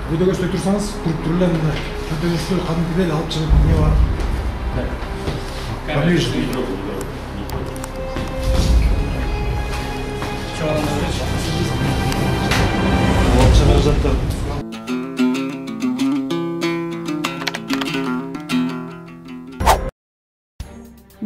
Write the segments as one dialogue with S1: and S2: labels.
S1: көздөй турсаңыз көрүп туруп эле мына өтөгөчтөр кадимкидей эле алып чыгып эмне бар.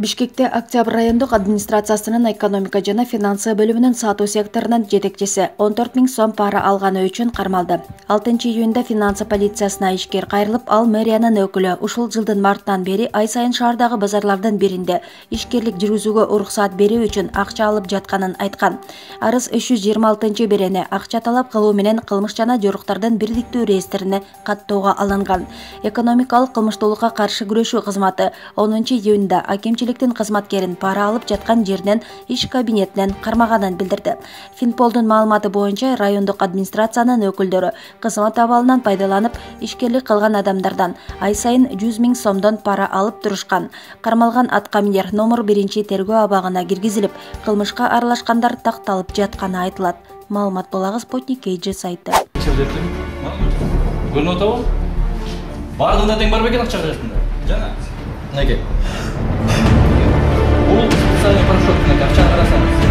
S2: Бишкекте Октябрь райондук администрациясынын экономика жана финансы бөлүмүнүн сатуу секторунун жетекчиси 14 000 сом пара алганы үчүн кармалды. 6 июнда финансы полициясына ишкер кайрылып, ал мэриянын өкүлү ушул жылдын марттан бери ай сайын шаардагы базарлардын биринде ишкерлик жүргүзүүгө уруксаат берүү үчүн акча алып жатканын айткан. Арыз 326 берени акча талап кылуу менен кылмыш жана жоруктардын бирдиктүү реестрине каттоого алынган. Экономикалык кылмыштуулукка каршы күрөшүү кызматы 10 июнда акимчиликтин кызматкерин пара алып жаткан жеринен иш кабинетинен кармаганын билдирди. Финполдун маалыматы боюнча райондук администрациянын өкүлдөрү кызмат абалынан пайдаланып ишкерлик кылган адамдардан ай сайын 100 000 сомдон пара алып турушкан. Кармалган аткаминер номер 1 тергөө абагына киргизилип, кылмышка аралашкандар такталып жатканы айтылат. Маалымат булагы Спутник KG сайты.
S3: Көрүнүп атабы? Бардыгында тең бар бекен акча каражатында? Жана. Мынакей. Бул специальный порошок менен акча карасаңыз.